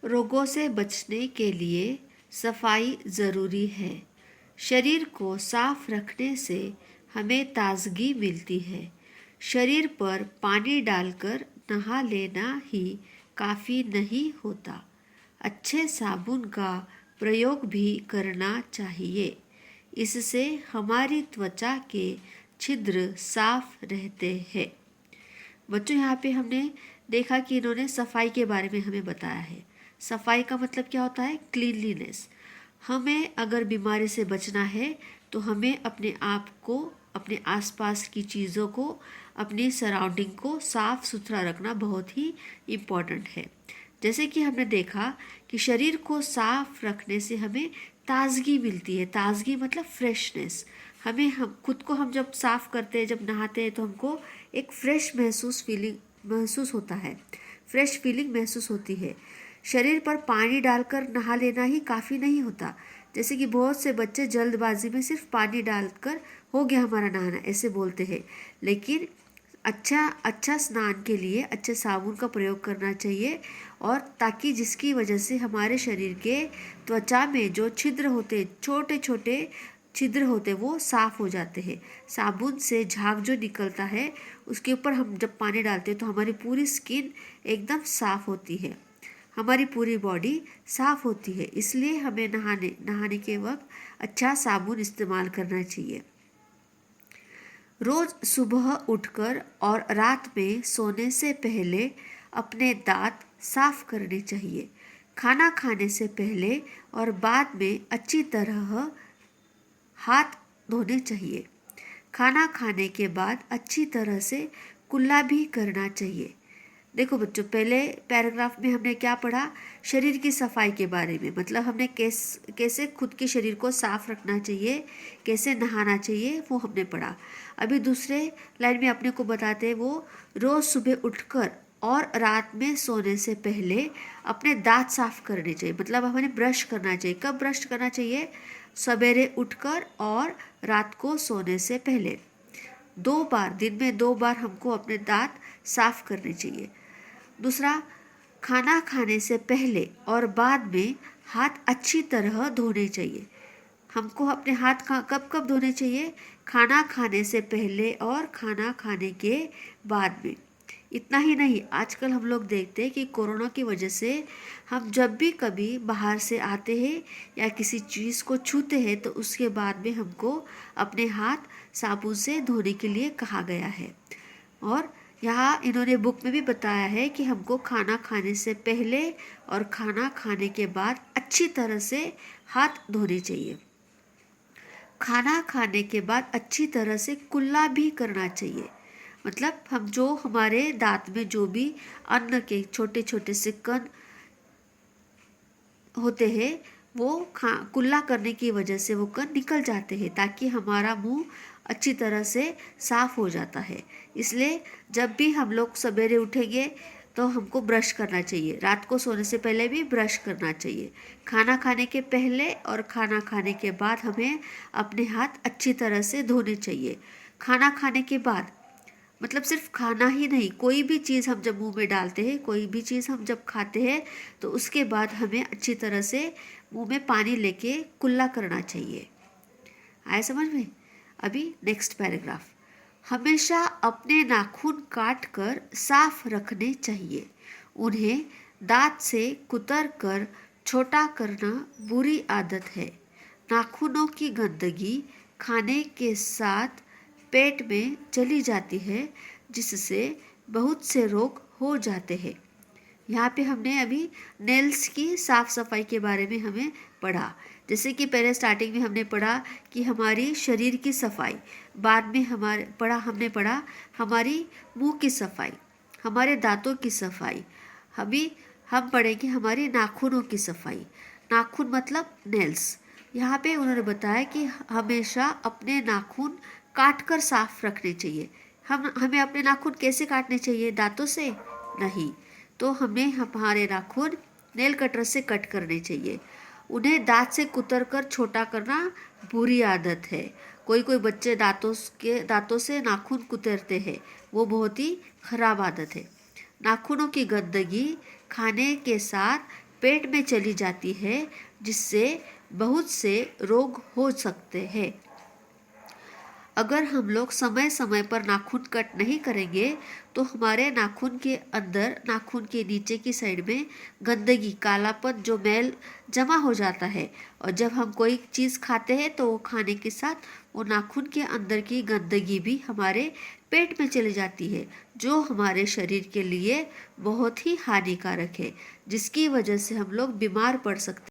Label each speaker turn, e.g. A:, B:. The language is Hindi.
A: रोगों से बचने के लिए सफाई ज़रूरी है। शरीर को साफ रखने से हमें ताजगी मिलती है। शरीर पर पानी डालकर नहा लेना ही काफ़ी नहीं होता। अच्छे साबुन का प्रयोग भी करना चाहिए। इससे हमारी त्वचा के छिद्र साफ रहते हैं। बच्चों, यहाँ पे हमने देखा कि इन्होंने सफाई के बारे में हमें बताया है। सफाई का मतलब क्या होता है? क्लीनलीनेस। हमें अगर बीमारी से बचना है तो हमें अपने आप को, अपने आसपास की चीज़ों को, अपनी सराउंडिंग को साफ सुथरा रखना बहुत ही इम्पॉर्टेंट है। जैसे कि हमने देखा कि शरीर को साफ रखने से हमें ताजगी मिलती है। ताजगी मतलब फ्रेशनेस। हम खुद को हम जब साफ करते हैं, जब नहाते हैं, तो हमको एक फ्रेश महसूस होता है। फ्रेश फीलिंग महसूस होती है। शरीर पर पानी डालकर नहा लेना ही काफ़ी नहीं होता। जैसे कि बहुत से बच्चे जल्दबाजी में सिर्फ पानी डालकर हो गया हमारा नहाना ऐसे बोलते हैं, लेकिन अच्छा स्नान के लिए अच्छे साबुन का प्रयोग करना चाहिए, और ताकि जिसकी वजह से हमारे शरीर के त्वचा में जो छिद्र होते, छोटे छोटे छिद्र होते, वो साफ हो जाते हैं। साबुन से झाग जो निकलता है, उसके ऊपर हम जब पानी डालते हैं तो हमारी पूरी स्किन एकदम साफ होती है, हमारी पूरी बॉडी साफ होती है। इसलिए हमें नहाने के वक्त अच्छा साबुन इस्तेमाल करना चाहिए। रोज सुबह उठकर और रात में सोने से पहले अपने दांत साफ करने चाहिए। खाना खाने से पहले और बाद में अच्छी तरह हाथ धोने चाहिए। खाना खाने के बाद अच्छी तरह से कुल्ला भी करना चाहिए। देखो बच्चों, पहले पैराग्राफ में हमने क्या पढ़ा? शरीर की सफाई के बारे में। मतलब हमने कैसे खुद के शरीर को साफ रखना चाहिए, कैसे नहाना चाहिए, वो हमने पढ़ा। अभी दूसरे लाइन में अपने को बताते हैं, वो रोज़ सुबह उठकर और रात में सोने से पहले अपने दांत साफ करने चाहिए। मतलब हमें ब्रश करना चाहिए। कब ब्रश करना चाहिए? सवेरे उठकर और रात को सोने से पहले। 2 बार, दिन में 2 बार हमको अपने दांत साफ करने चाहिए। दूसरा, खाना खाने से पहले और बाद में हाथ अच्छी तरह धोने चाहिए। हमको अपने हाथ कब कब धोने चाहिए? खाना खाने से पहले और खाना खाने के बाद में। इतना ही नहीं, आजकल हम लोग देखते हैं कि कोरोना की वजह से हम जब भी कभी बाहर से आते हैं या किसी चीज़ को छूते हैं, तो उसके बाद में हमको अपने हाथ साबुन से धोने के लिए कहा गया है। और यहाँ इन्होंने बुक में भी बताया है कि हमको खाना खाने से पहले और खाना खाने के बाद अच्छी तरह से हाथ धोने चाहिए। खाना खाने के बाद अच्छी तरह से कुल्ला भी करना चाहिए। मतलब हम जो हमारे दांत में जो भी अन्न के छोटे छोटे से कण होते हैं, वो कुल्ला करने की वजह से वो कण निकल जाते हैं, ताकि हमारा मुंह अच्छी तरह से साफ हो जाता है। इसलिए जब भी हम लोग सवेरे उठेंगे तो हमको ब्रश करना चाहिए। रात को सोने से पहले भी ब्रश करना चाहिए। खाना खाने के पहले और खाना खाने के बाद हमें अपने हाथ अच्छी तरह से धोने चाहिए। खाना खाने के बाद मतलब सिर्फ खाना ही नहीं, कोई भी चीज़ हम जब मुंह में डालते हैं, कोई भी चीज़ हम जब खाते हैं, तो उसके बाद हमें अच्छी तरह से मुंह में पानी लेके कुल्ला करना चाहिए। आया समझ में? अभी नेक्स्ट पैराग्राफ। हमेशा अपने नाखून काट कर साफ रखने चाहिए। उन्हें दांत से कुतर कर छोटा करना बुरी आदत है। नाखूनों की गंदगी खाने के साथ पेट में चली जाती है, जिससे बहुत से रोग हो जाते हैं। यहाँ पे हमने अभी नेल्स की साफ सफाई के बारे में हमें पढ़ा। जैसे कि पहले स्टार्टिंग में हमने पढ़ा कि हमारी शरीर की सफाई, बाद में हमने पढ़ा हमारी मुंह की सफाई, हमारे दांतों की सफाई। अभी हम पढ़ेंगे हमारी नाखूनों की सफाई। नाखून मतलब नेल्स। यहाँ पे उन्होंने बताया कि हमेशा अपने नाखून काट कर साफ रखने चाहिए। हमें अपने नाखून कैसे काटने चाहिए? दांतों से नहीं, तो हमें हमारे नाखून नेल कटर से कट करने चाहिए। उन्हें दांत से कुतर कर छोटा करना बुरी आदत है। कोई कोई बच्चे दांतों से नाखून कुतरते हैं, वो बहुत ही खराब आदत है। नाखूनों की गंदगी खाने के साथ पेट में चली जाती है, जिससे बहुत से रोग हो सकते हैं। अगर हम लोग समय समय पर नाखून कट नहीं करेंगे तो हमारे नाखून के अंदर, नाखून के नीचे की साइड में गंदगी, कालापन, जो मैल जमा हो जाता है। और जब हम कोई चीज़ खाते हैं तो वो खाने के साथ वो नाखून के अंदर की गंदगी भी हमारे पेट में चली जाती है, जो हमारे शरीर के लिए बहुत ही हानिकारक है, जिसकी वजह से हम लोग बीमार पड़ सकते हैं।